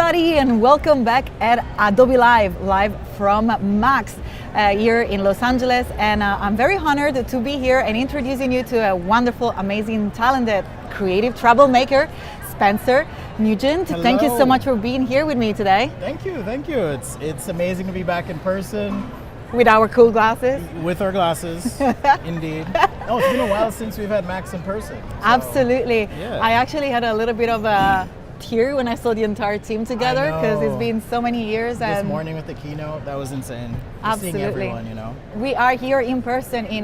everybody, and welcome back at Adobe live from Max here in Los Angeles. And I'm very honored to be here and introducing you to a wonderful, amazing, talented, creative troublemaker, Spencer Nugent. Hello. Thank you so much for being here with me today. Thank you. It's amazing to be back in person. With our cool glasses. With our glasses, indeed. Oh, it's been a while since we've had Max in person. So, Absolutely. yeah. I actually had a little bit of a tear when I saw the entire team together because it's been so many years. This and morning with the keynote, that was insane. Just Absolutely. Seeing everyone, you know. We are here in person in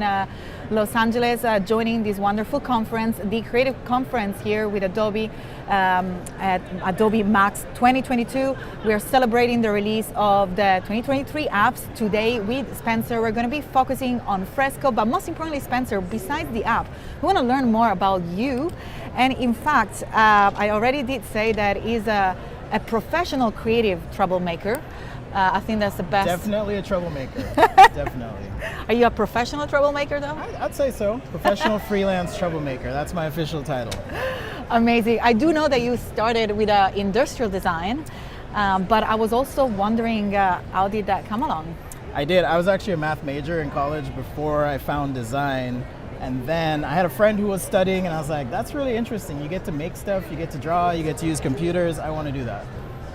Los Angeles, joining this wonderful conference, the creative conference here with Adobe at Adobe Max 2022. We are celebrating the release of the 2023 apps. Today with Spencer, we're going to be focusing on Fresco, but most importantly, Spencer, besides the app, we want to learn more about you. And in fact, I already did say that he's a professional creative troublemaker. I think that's the best. Definitely a troublemaker. Definitely. Are you a professional troublemaker though? I'd say so. Professional freelance troublemaker. That's my official title. Amazing. I do know that you started with industrial design, but I was also wondering how did that come along? I did. I was actually a math major in college before I found design. And then I had a friend who was studying, and I was like, that's really interesting. You get to make stuff, you get to draw, you get to use computers. I want to do that.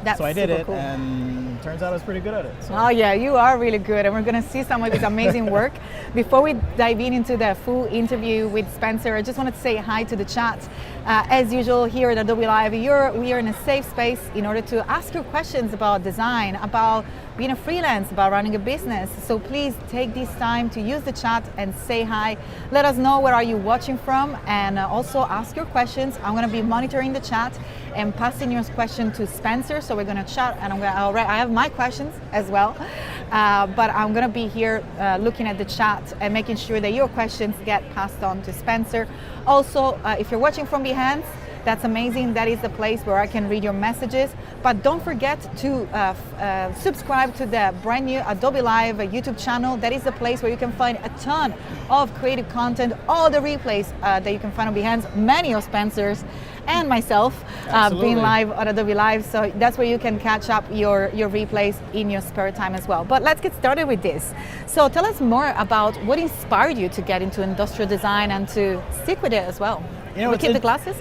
That's so I did it, cool. and turns out I was pretty good at it. So. Oh yeah, you are really good, and we're going to see some of this amazing work. Before we dive into the full interview with Spencer, I just wanted to say hi to the chat. As usual, here at Adobe Live, we are in a safe space in order to ask your questions about design, about being a freelance, about running a business. So please take this time to use the chat and say hi. Let us know where are you watching from, and also ask your questions. I'm going to be monitoring the chat and passing your question to Spencer. So we're going to chat, and I have my questions as well, but I'm going to be here looking at the chat and making sure that your questions get passed on to Spencer. Also, if you're watching from Behance, that's amazing. That is the place where I can read your messages. But don't forget to subscribe to the brand new Adobe Live YouTube channel. That is the place where you can find a ton of creative content, all the replays that you can find on Behance, many of Spencer's and myself being live on Adobe Live. So that's where you can catch up your replays in your spare time as well. But let's get started with this. So tell us more about what inspired you to get into industrial design and to stick with it as well. You know, we keep the glasses?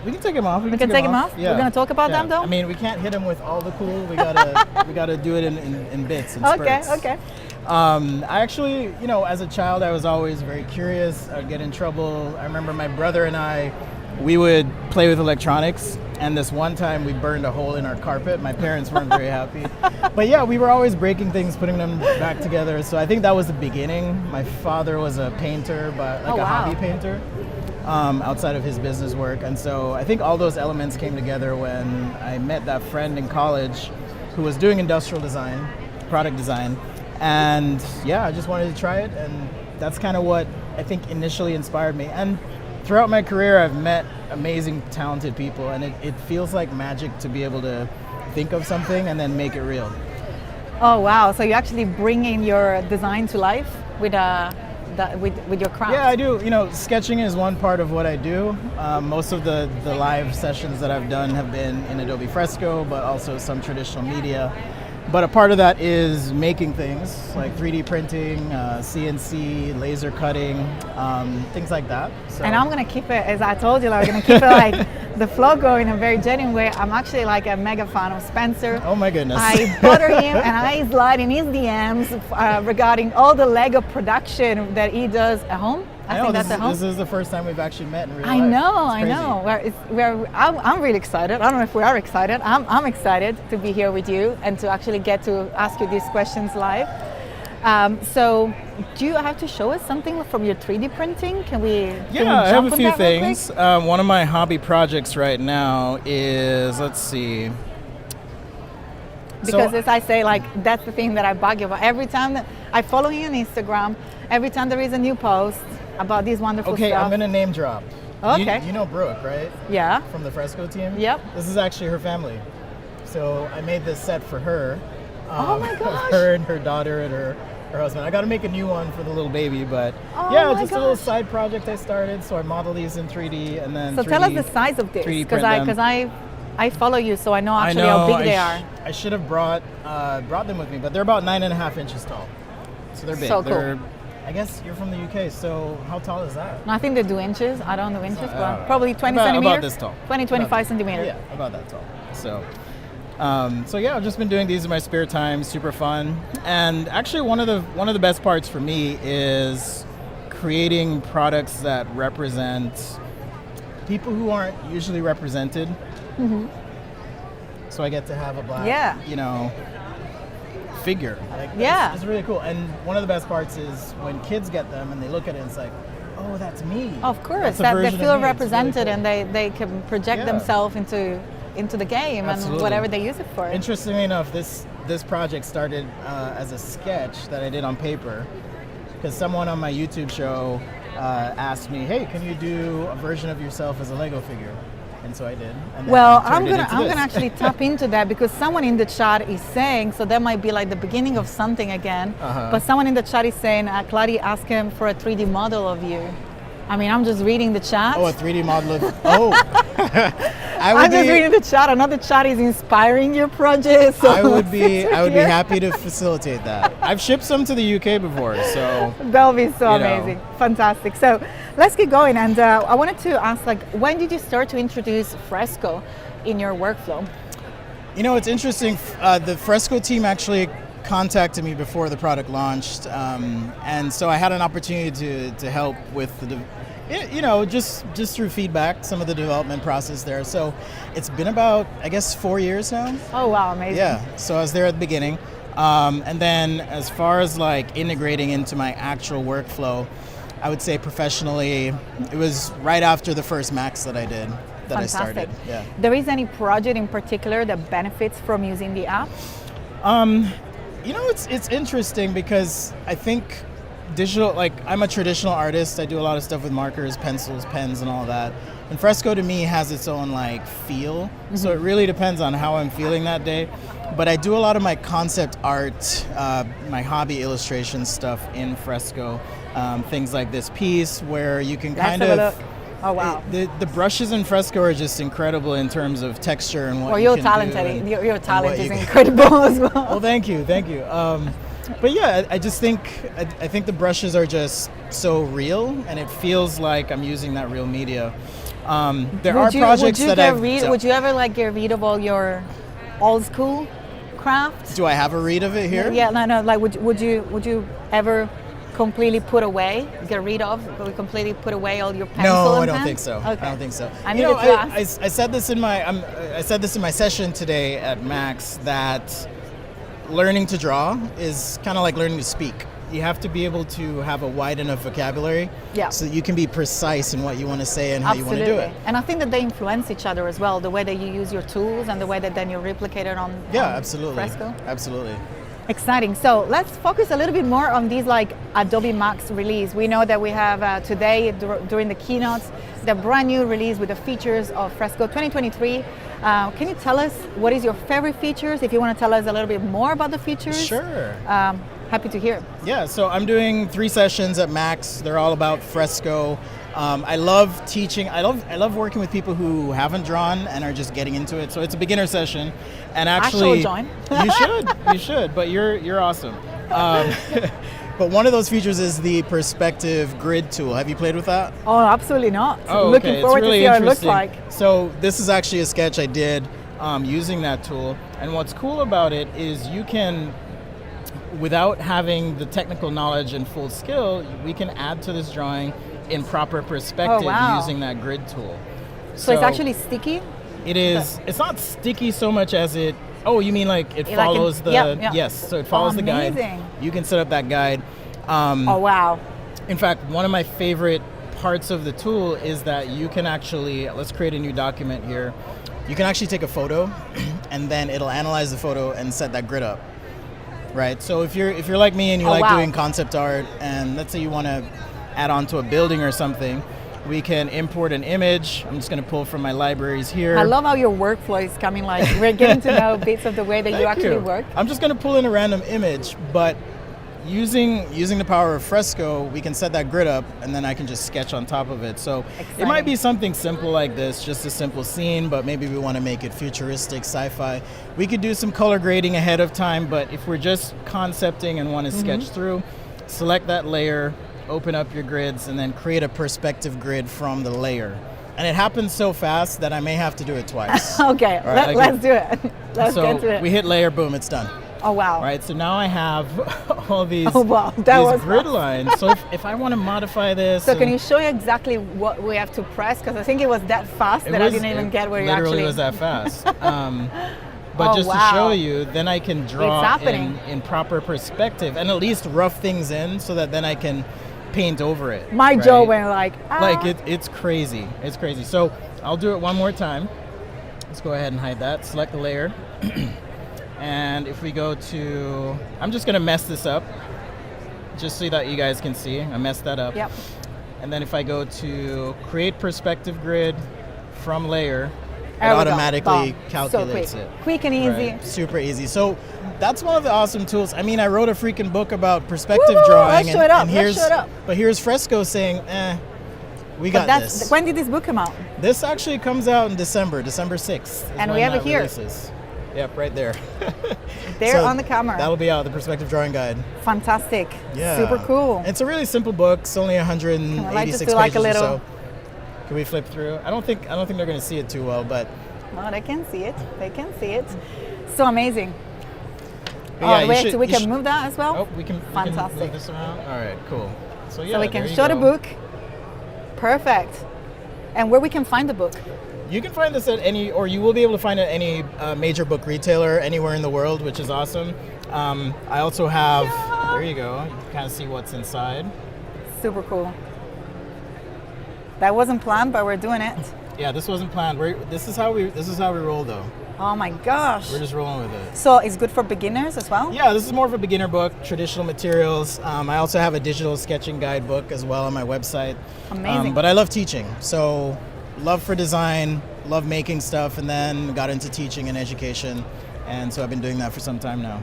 We can take them off. We can take them off? Yeah. We're going to talk about them though? I mean, we can't hit them with all the cool. We gotta do it in bits and spurts. Okay. I actually, you know, as a child, I was always very curious. I'd get in trouble. I remember my brother and I, we would play with electronics, and this one time we burned a hole in our carpet. My parents weren't very happy. But yeah, we were always breaking things, putting them back together. So I think that was the beginning. My father was a painter, but like a hobby painter. Outside of his business work. And so I think all those elements came together when I met that friend in college who was doing industrial design, product design. And yeah, I just wanted to try it. And that's kind of what I think initially inspired me. And throughout my career, I've met amazing, talented people. And it feels like magic to be able to think of something and then make it real. Oh, wow. So you're actually bringing your design to life with your craft? Yeah, I do. You know, sketching is one part of what I do. Most of the live sessions that I've done have been in Adobe Fresco, but also some traditional media. But a part of that is making things like 3D printing, CNC, laser cutting, things like that. So. And I'm going to keep it, as I told you, I'm going to keep it like the flow going in a very genuine way. I'm actually like a mega fan of Spencer. Oh my goodness. I bother him and I slide in his DMs regarding all the Lego production that he does at home. I think that's at home. This is the first time we've actually met in real life. I know. I'm really excited. I don't know if we are excited. I'm excited to be here with you and to actually get to ask you these questions live. So, do you have to show us something from your 3D printing? Can we? Yeah, I have a few things. One of my hobby projects right now is, let's see. Because as I say, like that's the thing that I bug you about. Every time that I follow you on Instagram, every time there is a new post about these wonderful stuff. Okay, I'm gonna name drop. Okay. You know Brooke, right? Yeah. From the Fresco team? Yep. This is actually her family. So I made this set for her. Oh my gosh. Her and her daughter and her husband. I gotta make a new one for the little baby, but a little side project I started. So I model these in 3D and then So tell us the size of this, because I follow you, so I know I actually know, how big they are. I should have brought them with me, but they're about 9.5 inches tall. So they're big. So cool. They're, I guess you're from the UK, so how tall is that? No, I think they do inches. I don't know inches, I don't but know. probably 20 about centimeters. this tall. 20, 25 centimeters. Yeah, about that tall. So yeah, I've just been doing these in my spare time. Super fun. And actually, one of the best parts for me is creating products that represent people who aren't usually represented. Mm-hmm. So I get to have a black, figure. Like, it's really cool. And one of the best parts is when kids get them and they look at it and it's like, oh, that's me. Of course, That's a that they version of feel me. It's represented really cool. and they can project themselves into the game and Absolutely. whatever they use it for. Interestingly enough, this project started as a sketch that I did on paper because someone on my YouTube show asked me, hey, can you do a version of yourself as a Lego figure? And so I did. And Well, then I'm turned it gonna into this. actually tap into that because someone in the chat is saying, so that might be like the beginning of something again. But someone in the chat is saying, Claudia, ask him for a 3D model of you. I mean, I'm just reading the chat. Oh, a 3D model of, oh. I'm just reading the chat. Another chat is inspiring your project. So I would be happy to facilitate that. I've shipped some to the UK before, so. That'll be so you know. amazing. Fantastic. So let's get going. And I wanted to ask, like, when did you start to introduce Fresco in your workflow? You know, it's interesting. The Fresco team actually contacted me before the product launched, and so I had an opportunity to help with just through feedback, some of the development process there. So it's been about, I guess, 4 years now. Oh wow, amazing. Yeah, so I was there at the beginning, and then as far as like integrating into my actual workflow, I would say professionally, it was right after the first Max that I did that I started. Yeah. There is any project in particular that benefits from using the app? You know, it's interesting because I think digital, like I'm a traditional artist. I do a lot of stuff with markers, pencils, pens, and all that. And Fresco to me has its own like feel. So it really depends on how I'm feeling that day. But I do a lot of my concept art, my hobby illustration stuff in Fresco. Things like this piece where you can kind Let's have a of. look. Oh wow. The brushes in Fresco are just incredible in terms of texture and what Well, you your can talent, do. And your talent what is you can- incredible as well. Well, thank you. But yeah, I just think I think the brushes are just so real, and it feels like I'm using that real media. There are projects that I've. Would you ever like get rid of all your old school craft? Do I have a read of it here? Yeah, no. Like, would you ever completely completely put away all your pencil? No, and I don't pen? think so. Okay. I don't think so. I You needed know, to ask. I said this in my session today at Max that learning to draw is kind of like learning to speak. You have to be able to have a wide enough vocabulary so that you can be precise in what you want to say and how you want to do it. And I think that they influence each other as well, the way that you use your tools and the way that then you replicate it on Absolutely. Fresco. Absolutely. Exciting. So let's focus a little bit more on these like Adobe Max release. We know that we have today during the keynotes the brand new release with the features of Fresco 2023. Can you tell us what is your favorite features? If you want to tell us a little bit more about the features. Sure. Happy to hear. Yeah, so I'm doing 3 sessions at Max. They're all about Fresco. I love teaching. I love working with people who haven't drawn and are just getting into it. So it's a beginner session, and actually, join. you should. But you're awesome. But one of those features is the perspective grid tool. Have you played with that? Oh, absolutely not. Oh, Looking forward to see how it looks like. So this is actually a sketch I did using that tool. And what's cool about it is you can, without having the technical knowledge and full skill, we can add to this drawing in proper perspective using that grid tool. So it's actually sticky? It is. It's not sticky so much as it. Oh, you mean like it follows the? Yes. So it follows the guide. You can set up that guide. Oh wow! In fact, one of my favorite parts of the tool is that you can actually. Let's create a new document here. You can actually take a photo, and then it'll analyze the photo and set that grid up. Right. So if you're like me and you like doing concept art, and let's say you want to add on to a building or something, we can import an image. I'm just going to pull from my libraries here. I love how your workflow is coming. Like we're getting to know bits of the way that you actually work. I'm just going to pull in a random image, but using the power of Fresco, we can set that grid up, and then I can just sketch on top of it. So it might be something simple like this, just a simple scene, but maybe we want to make it futuristic, sci-fi. We could do some color grading ahead of time, but if we're just concepting and want to sketch through, select that layer, open up your grids, and then create a perspective grid from the layer. And it happens so fast that I may have to do it twice. Okay, right, let's do it. Let's get to it. We hit layer, boom, it's done. Oh, wow. All right, so now I have all these, these grid lines. So if I want to modify this. So can you show you exactly what we have to press? Because I think it was that fast that I didn't even get where you actually. Literally was that fast. But just to show you, then I can draw in proper perspective and at least rough things in so that then I can paint over it. My jaw went like, it's crazy. It's crazy. So I'll do it one more time. Let's go ahead and hide that. Select the layer. And if we go to, I'm just gonna mess this up just so that you guys can see. I messed that up. Yep. And then if I go to create perspective grid from layer, it automatically calculates it. Quick and easy. Right. Super easy. So that's one of the awesome tools. I mean, I wrote a freaking book about perspective drawing. Let's show it up. But here's Fresco saying, we got this. When did this book come out? This actually comes out in December 6th. And we have it here. Releases. Yep, right there. There on the camera. That'll be out, the perspective drawing guide. Fantastic. Yeah. Super cool. It's a really simple book. It's only 186 pages or so. Can we flip through? I don't think they're going to see it too well, but. No, they can see it. They can see it. So amazing. We can move that as well. Oh, we can Fantastic. move this around. All right, cool. So we can show the book. Perfect. And where we can find the book? You can find this at you will be able to find it at any major book retailer anywhere in the world, which is awesome. I also have, there you go. You can kind of see what's inside. Super cool. That wasn't planned, but we're doing it. Yeah, this wasn't planned. This is how we roll, though. Oh my gosh. We're just rolling with it. So it's good for beginners as well? Yeah, this is more of a beginner book, traditional materials. I also have a digital sketching guidebook as well on my website. Amazing. But I love teaching. So love for design, love making stuff, and then got into teaching and education. And so I've been doing that for some time now.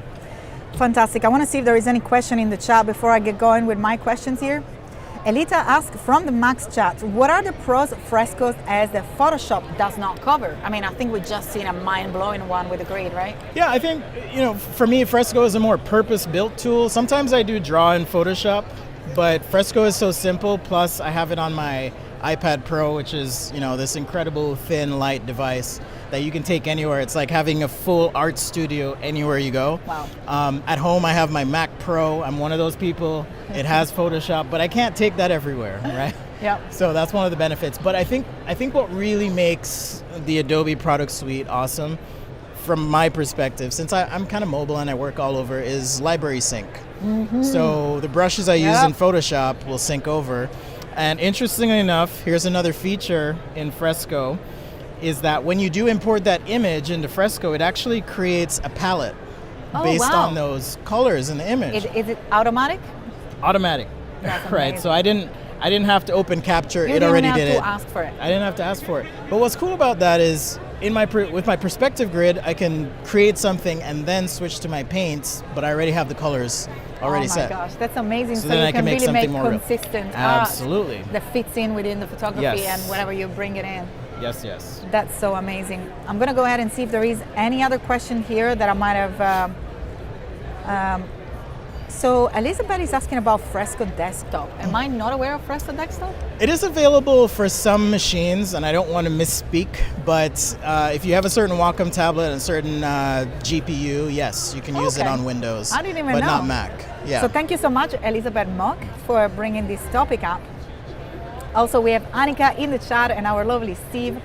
Fantastic. I want to see if there is any question in the chat before I get going with my questions here. Elita asked from the Max chat, what are the pros of Frescoes as the Photoshop does not cover? I mean, I think we just seen a mind-blowing one with the grid, right? Yeah, I think, for me, Fresco is a more purpose-built tool. Sometimes I do draw in Photoshop, but Fresco is so simple. Plus, I have it on my iPad Pro, which is, this incredible thin, light device that you can take anywhere. It's like having a full art studio anywhere you go. Wow. At home, I have my Mac Pro. I'm one of those people. It has Photoshop, but I can't take that everywhere, right? Yeah. So that's one of the benefits. But I think what really makes the Adobe product suite awesome, from my perspective, since I'm kind of mobile and I work all over, is library sync. Mm-hmm. So the brushes I use in Photoshop will sync over. And interestingly enough, here's another feature in Fresco, is that when you do import that image into Fresco, it actually creates a palette based on those colors in the image. Is it automatic? Automatic. Right. So I didn't have to open capture. It already did it. You didn't have to ask for it. I didn't have to ask for it. But what's cool about that is with my perspective grid, I can create something and then switch to my paints, but I already have the colors already set. Oh my gosh, that's amazing. So then you can really make consistent art Absolutely. that fits in within the photography and whenever you bring it in. Yes. That's so amazing. I'm going to go ahead and see if there is any other question here that I might have. So Elizabeth is asking about Fresco Desktop. Am I not aware of Fresco Desktop? It is available for some machines, and I don't want to misspeak, but if you have a certain Wacom tablet and a certain GPU, yes, you can use it on Windows. I didn't even know. But not Mac. Yeah. So thank you so much, Elizabeth Mock, for bringing this topic up. Also, we have Annika in the chat and our lovely Steve.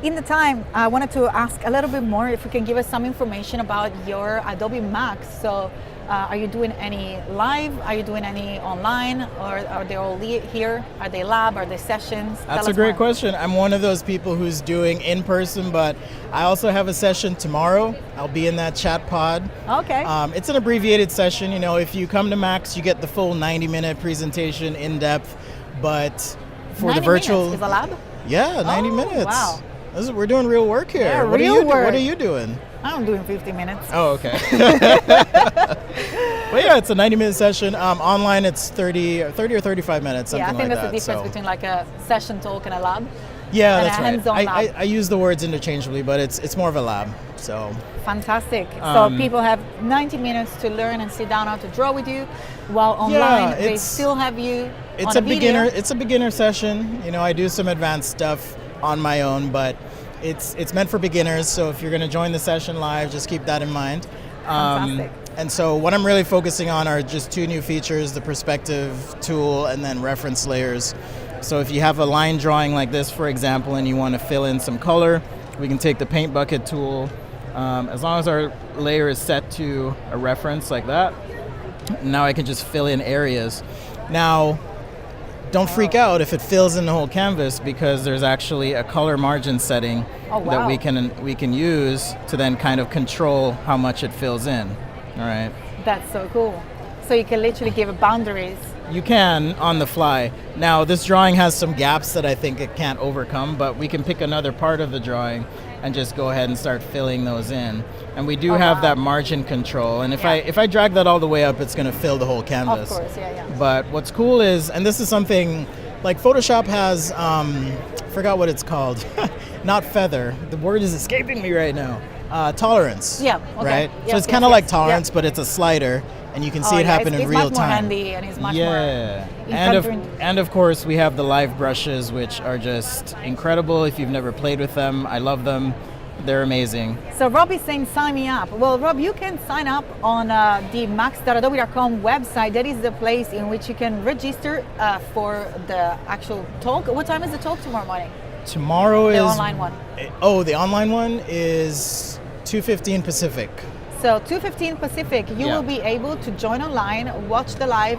In the time, I wanted to ask a little bit more if you can give us some information about your Adobe Max. So are you doing any live? Are you doing any online? Or are they all here? Are they lab? Are they sessions? That's a great question. I'm one of those people who's doing in person, but I also have a session tomorrow. I'll be in that chat pod. Okay. It's an abbreviated session. If you come to Max, you get the full 90-minute presentation in depth, but for the virtual minutes is a lab? Yeah, 90 minutes. Wow. We're doing real work here. Yeah, what are you doing? I'm doing 50 minutes. Oh, okay. But yeah, Yeah, it's a 90-minute session. Online, it's 30 or 35 minutes, something Yeah, I think like that's the difference between like a session talk and a lab. Yeah, and that's a right. hands-on lab. I use the words interchangeably, but it's more of a lab. So Fantastic. So people have 90 minutes to learn and sit down how to draw with you, while online they still have you on a video. It's a beginner session. You know, I do some advanced stuff on my own, but it's meant for beginners. So if you're going to join the session live, just keep that in mind. Fantastic. And so what I'm really focusing on are just two new features: the perspective tool and then reference layers. So if you have a line drawing like this, for example, and you want to fill in some color, we can take the paint bucket tool. As long as our layer is set to a reference like that, now I can just fill in areas. Now, don't freak out if it fills in the whole canvas, because there's actually a color margin setting that we can use to then kind of control how much it fills in. All right. That's so cool. So you can literally give boundaries. You can on the fly. Now, this drawing has some gaps that I think it can't overcome, but we can pick another part of the drawing and just go ahead and start filling those in. And we do have that margin control. And if I drag that all the way up, it's going to fill the whole canvas. Of course, yeah. But what's cool is, and this is something like Photoshop has, forgot what it's called, not feather. The word is escaping me right now. Tolerance. Yeah. Okay. Right. Yes, so it's kind of like tolerance, yeah. but it's a slider. And you can see it happen in real time. It's much more handy and it's much more and of course we have the live brushes, which are just incredible. If you've never played with them, I love them. They're amazing. So Rob is saying sign me up. Well, Rob, you can sign up on the max.adobe.com website. That is the place in which you can register for the actual talk. What time is the talk tomorrow morning? Tomorrow is... The online one. Oh, the online one is 2:15 Pacific. So 2:15 Pacific, you will be able to join online, watch the live.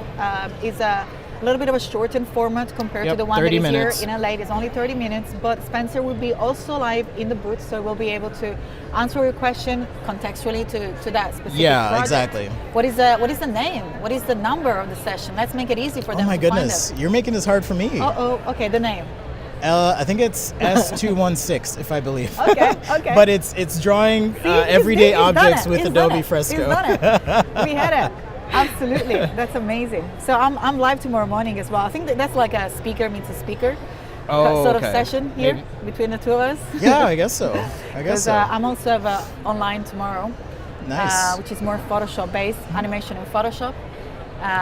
Is a little bit of a shortened format compared to the one that is minutes. here in LA. It's only 30 minutes, but Spencer will be also live in the booth, so we'll be able to answer your question contextually to that specific project. Exactly. What is the name? What is the number of the session? Let's make it easy for them to find it. Oh my goodness, you're making this hard for me. Okay, the name. I think it's S216, if I believe. Okay. But it's drawing everyday objects with Adobe Fresco. He's done it. We had it. Absolutely. That's amazing. So I'm live tomorrow morning as well. I think that's like a speaker meets a speaker sort of session here between the two of us. Yeah, I guess so. I'm also online tomorrow. Nice. Which is more Photoshop based, animation in Photoshop.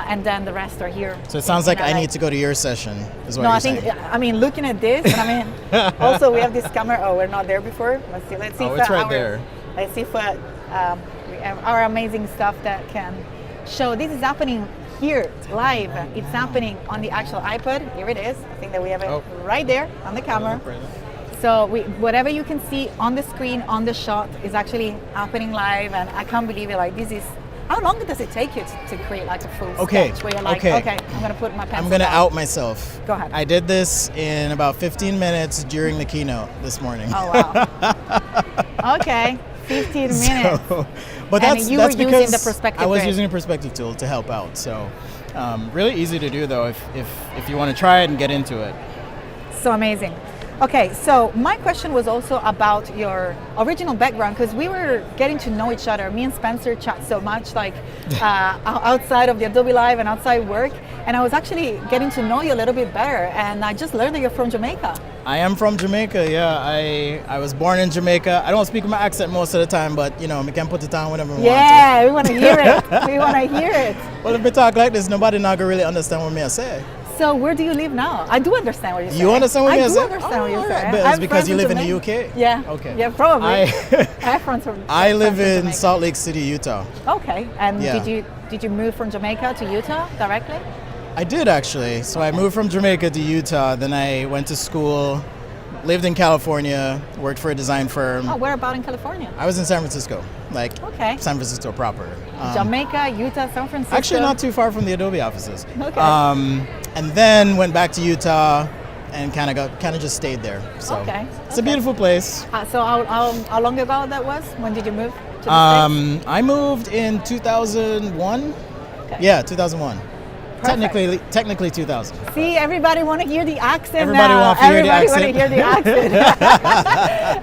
And then the rest are here. So it sounds like I need to go to your session, is what you're saying. I mean, looking at this, and I mean, also we have this camera. Oh, we're not there before. Let's see. It's right there. Let's see if we have our amazing stuff that can show. This is happening here, live. It's happening on the actual iPad. Here it is. I think that we have it right there on the camera. So whatever you can see on the screen, on the shot, is actually happening live. And I can't believe it. Like, this is... How long does it take you to create like a full sketch where you're like, okay, I'm going to put my pencil I'm going to down. out myself. Go ahead. I did this in about 15 minutes during the keynote this morning. Oh, wow. Okay, 15 minutes. But that's you were because using the perspective I was grid. using a perspective tool to help out. So really easy to do, though, if you want to try it and get into it. So amazing. Okay, so my question was also about your original background, because we were getting to know each other. Me and Spencer chat so much, like outside of the Adobe Live and outside work, and I was actually getting to know you a little bit better, and I just learned that you're from Jamaica. I am from Jamaica, yeah. I was born in Jamaica. I don't speak my accent most of the time, but you know, we can put it on whenever we want to. Yeah, we want to hear it. We want to hear it. Well, if we talk like this, nobody not gonna really understand what me I say. So where do you live now? I do understand what you're saying. You understand what you're saying? I do understand what you're saying. But it's because you live in the UK? Yeah. Okay. Yeah, probably. I live in Salt Lake City, Utah. Okay. And did you move from Jamaica to Utah directly? I did, actually. So I moved from Jamaica to Utah. Then I went to school, lived in California, worked for a design firm. Oh, where about in California? I was in San Francisco, San Francisco proper. Jamaica, Utah, San Francisco. Actually, not too far from the Adobe offices. Okay. And then went back to Utah and kind of just stayed there. So it's a beautiful place. So how long ago that was? When did you move to the States? I moved in 2001. Okay. Yeah, 2001. Technically 2000. See, everybody want to hear the accent Everybody now. want to hear the Everybody want to hear the accent.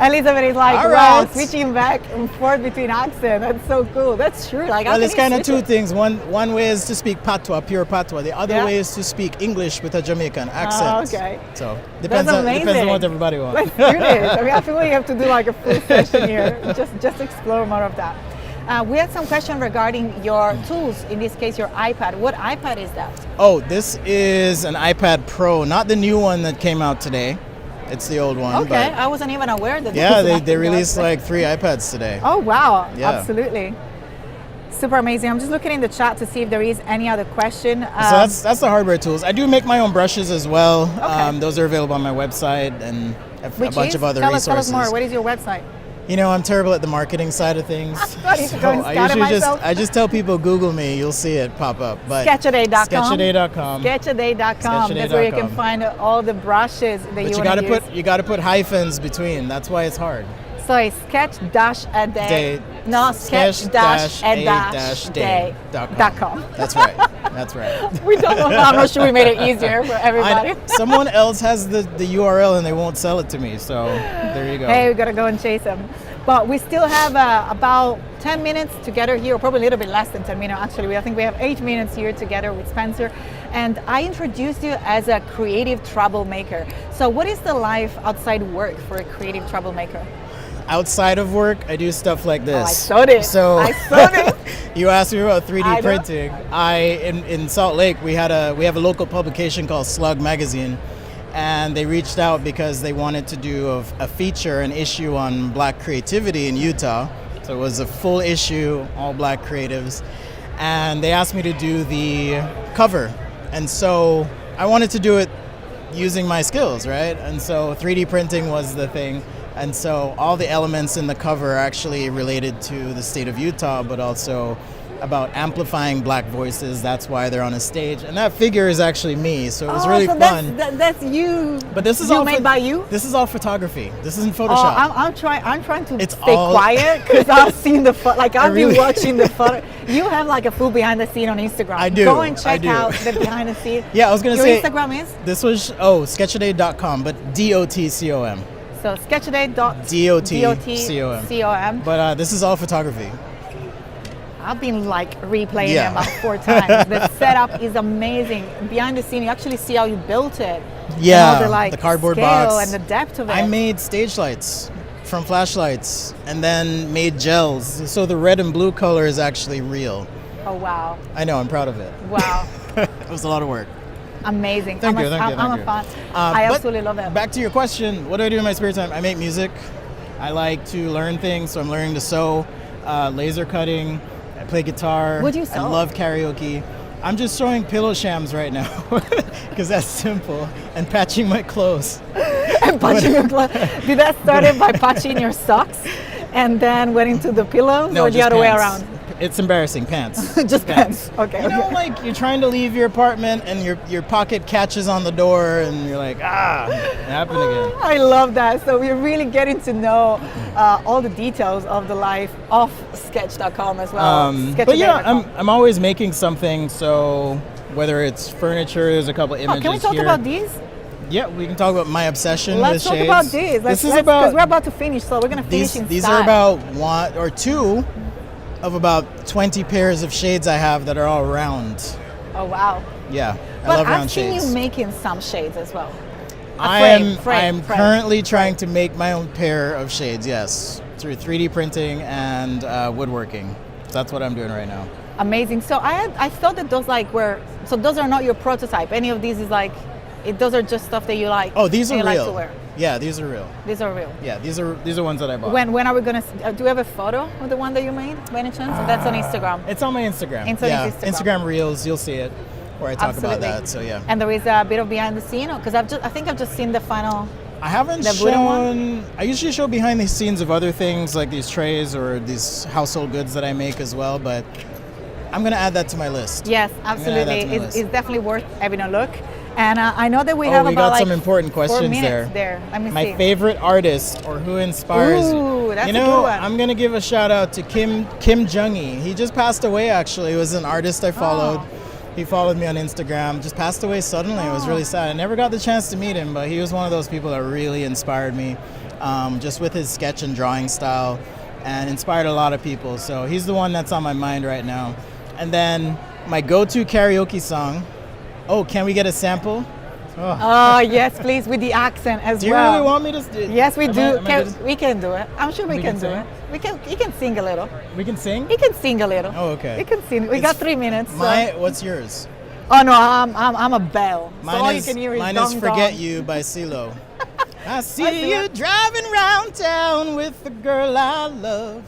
Elizabeth is like, All wow, right. switching back and forth between accents. That's so cool. That's true. Like, how Well, can it's you kind of switch two it? things. One way is to speak patois, pure patois. The other Yeah. way is to speak English with a Jamaican accent. Okay. So That's depends on amazing. what everybody wants. Let's do this. I mean, I feel like you have to do like a full session here. Just explore more of that. We had some question regarding your tools. In this case, your iPad. What iPad is that? Oh, this is an iPad Pro, not the new one that came out today. It's the old one. Okay, but I wasn't even aware that. yeah, this was they like- released like 3 iPads today. Oh wow! Yeah. Absolutely. Super amazing. I'm just looking in the chat to see if there is any other question. So that's the hardware tools. I do make my own brushes as well. Okay. Those are available on my website and a which bunch is? of other Tell resources. us more. What is your website? You know, I'm terrible at the marketing side of things. I need to go and scout it myself. I just tell people Google me, you'll see it pop up. But Sketchaday.com. Sketchaday.com. Sketchaday.com. That's where you can Sketchaday.com. find all the brushes that But you you want gotta to put use. you gotta put hyphens between. That's why it's hard. So it's sketch-a-day. No, sketch-a-day.com. That's right. That's right. We don't know. I'm not sure we made it easier for everybody. Someone else has the URL and they won't sell it to me. So there you go. Hey, we gotta go and chase them. But we still have about 10 minutes together here, or probably a little bit less than 10 minutes actually. I think we have 8 minutes here together with Spencer. And I introduced you as a creative troublemaker. So what is the life outside work for a creative troublemaker? Outside of work, I do stuff like this. Oh, I saw this. So I saw this. you asked me about I 3D know. printing. In Salt Lake, we have a local publication called Slug Magazine, and they reached out because they wanted to do a feature, an issue on Black creativity in Utah. So it was a full issue, all Black creatives, and they asked me to do the cover, and so I wanted to do it using my skills, right? And so 3D printing was the thing. And so all the elements in the cover are actually related to the state of Utah, but also about amplifying Black voices. That's why they're on a stage. And that figure is actually me, so it was really so fun. That's you. But this is you all made by you? This is all photography. This isn't Oh, Photoshop. I'm trying to It's stay all- quiet because I've seen the photo. Like I've really- been watching the photo. You have like a full behind the scene on Instagram. I do, Go and I check do. out the behind the scene. Yeah, I was gonna Your say Instagram is this was sketchaday.com, but DOTCOM. so sketchaday.com. DOTCOM. But this is all photography. I've been like replaying Yeah. it about 4 times. The setup is amazing. Behind the scene, you actually see how you built it. Yeah, and all the cardboard scale box. and the depth of it. I made stage lights from flashlights and then made gels. So the red and blue color is actually real. Oh wow, I know, I'm proud of it. wow, It was a lot of work. amazing. Thank I'm you, a, thank you, I'm thank a fan. you. I But absolutely love it. Back to your question, what do I do in my spare time? I make music. I like to learn things, so I'm learning to sew, laser cutting. I play guitar. What do you I sew? love karaoke. I'm just sewing pillow shams right now because that's simple, and patching my clothes. And patching your clothes. Did that started by patching your socks and then went into the pillows, No, or the just other way pants. around? It's embarrassing, pants. Just pants. Okay. You know, okay. like you're trying to leave your apartment and your pocket catches on the door and you're like, it happened again. I love that. So we're really getting to know all the details of the life of Sketch.com as well. But yeah, Sketchaday.com. I'm always making something. So whether it's furniture, there's a couple images Can we talk here. about these? Yeah, we can talk about my obsession Let's with talk shades. about these. This is because about we're about to finish, so we're gonna finish in these style. are about 1 or 2 of about 20 pairs of shades I have that are all round. Oh wow! Yeah, I But love round I've seen shades. you making some shades as well. I'm frame. currently trying to make my own pair of shades, yes, through 3D printing and woodworking. That's what I'm doing right now. Amazing. So I thought that those so those are not your prototype. Any of these is like, those are just stuff that you like. Oh, these and are you real. Like to wear. Yeah, these are real. These are real. Yeah, these are ones that I bought. When are we gonna? Do you have a photo of the one that you made by any chance? That's on Instagram. It's on my Instagram. It's on yeah, his Instagram. Instagram Reels, you'll see it where I talk Absolutely. about that. So yeah. And there is a bit of behind the scene, because I think I've just seen the final. I haven't The wooden shown. I usually show behind the scenes of other things like these trays or these household goods that I make as well, but I'm gonna add that to my list. Yes, I'm gonna add that absolutely. to my It's list. definitely worth having a look. And I know that we have we about got some like important 4 questions minutes there. Let me My see. favorite artist or who inspires Ooh, that's you a know, good one. I'm gonna give a shout out to Kim Jung-hee. He just passed away actually. He was an artist I followed. He followed me on Instagram, just passed away suddenly. It was really sad. I never got the chance to meet him, but he was one of those people that really inspired me, just with his sketch and drawing style, and inspired a lot of people. So he's the one that's on my mind right now. And then my go-to karaoke song, oh, can we get a sample? Oh, yes, please, with the accent as well. Do you really want me to? Yes, we do. We can do it. I'm sure we can do it. He can sing a little. We can sing? He can sing a little. Oh, okay. He can sing. We got 3 minutes. So. What's yours? Oh, no, I'm a bell. Mine so all is, you can hear is mine dong, is Forget dong. You by CeeLo. I see you driving around town with the girl I love.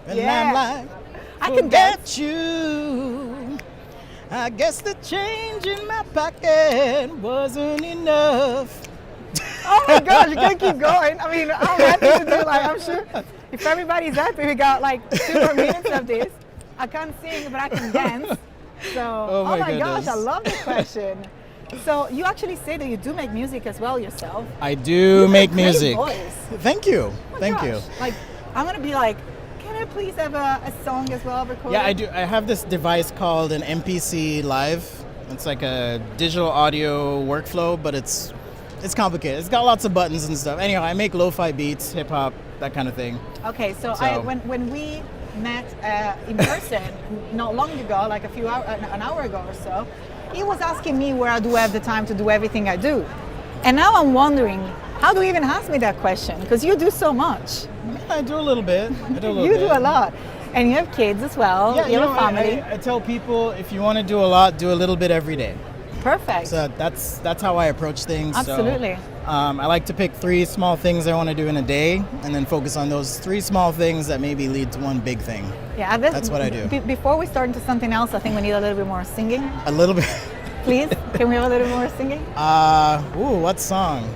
And I'm like, I can dance. You. I guess the change in my pocket wasn't enough. Oh my gosh, you can keep going. I mean, I'm happy to do like, I'm sure if everybody's happy, we got like 2 more minutes of this. I can't sing, but I can dance. So, oh my gosh, I love this question. So you actually say that you do make music as well yourself. I do make great music. Voice. Thank you. Oh Thank gosh. you. Like, I'm gonna be like, can I please have a song as well recorded? Yeah, I do. I have this device called an MPC Live. It's like a digital audio workflow, but it's complicated. It's got lots of buttons and stuff. Anyhow, I make lo-fi beats, hip hop, that kind of thing. Okay, so when we met in person not long ago, like an hour ago or so, he was asking me where I do have the time to do everything I do. And now I'm wondering, how do you even ask me that question? Because you do so much. I do a little bit. You do a lot. And you have kids as well. Yeah, you have a family. I tell people, if you want to do a lot, do a little bit every day. Perfect. So that's how I approach things. Absolutely. So, I like to pick 3 small things I want to do in a day, and then focus on those 3 small things that maybe lead to one big thing. Yeah, that's what I do. Before we start into something else, I think we need a little bit more singing. A little bit. Please, can we have a little more singing? What song?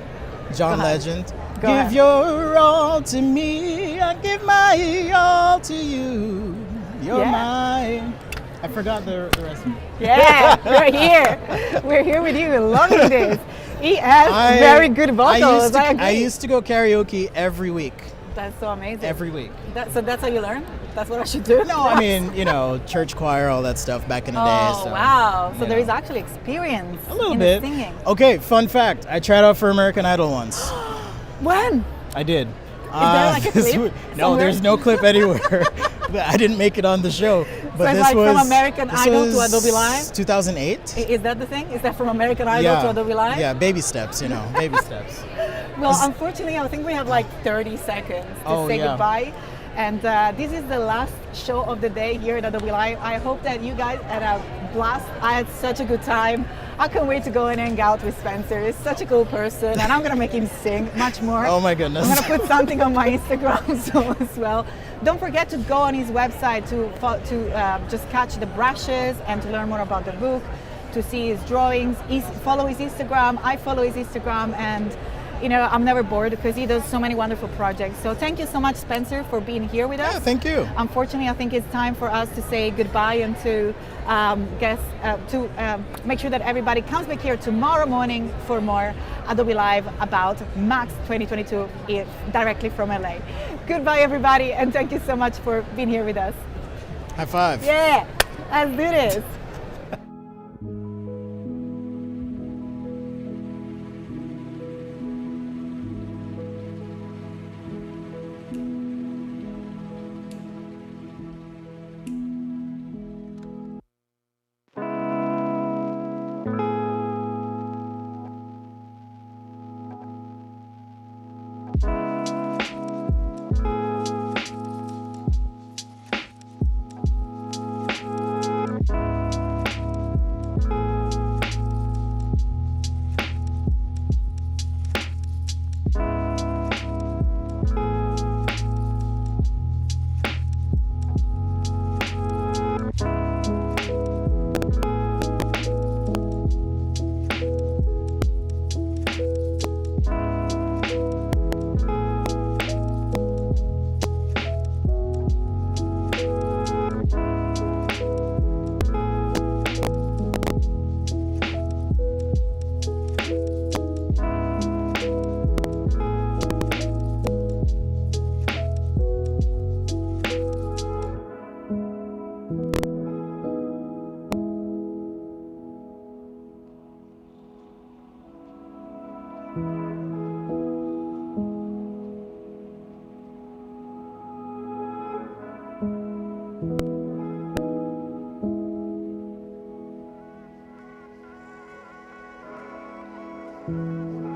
John Legend. Go Give ahead. your all to me, I give my all to you. You're mine. I forgot the rest. Yeah, we're here. We're here with you, loving this. He has very good vocals. I used to go karaoke every week. That's so amazing. Every week. So that's how you learn? That's what I should do? No, I mean, church choir, all that stuff back in the day. Oh, So, wow. So there is actually experience a little in bit. the singing. Okay, fun fact. I tried out for American Idol once. When? I did. Is there like a clip No, somewhere? there's no clip anywhere. I didn't make it on the show. But So it's this like was from American Idol to Adobe Live? 2008. Is that the thing? Is that from American Idol to Adobe Live? Yeah, baby steps, baby steps. Well, unfortunately, I think we have like 30 seconds to say goodbye. And this is the last show of the day here at Adobe Live. I hope that you guys had a blast. I had such a good time. I can't wait to go and hang out with Spencer. He's such a cool person, and I'm gonna make him sing much more. Oh my goodness. I'm gonna put something on my Instagram so as well. Don't forget to go on his website to just catch the brushes and to learn more about the book, to see his drawings. Follow his Instagram. I follow his Instagram, and I'm never bored because he does so many wonderful projects. So thank you so much, Spencer, for being here with us. Yeah, thank you. Unfortunately, I think it's time for us to say goodbye and to make sure that everybody comes back here tomorrow morning for more Adobe Live about Max 2022 directly from LA. Goodbye, everybody, and thank you so much for being here with us. High five. Yeah, let's do this. you.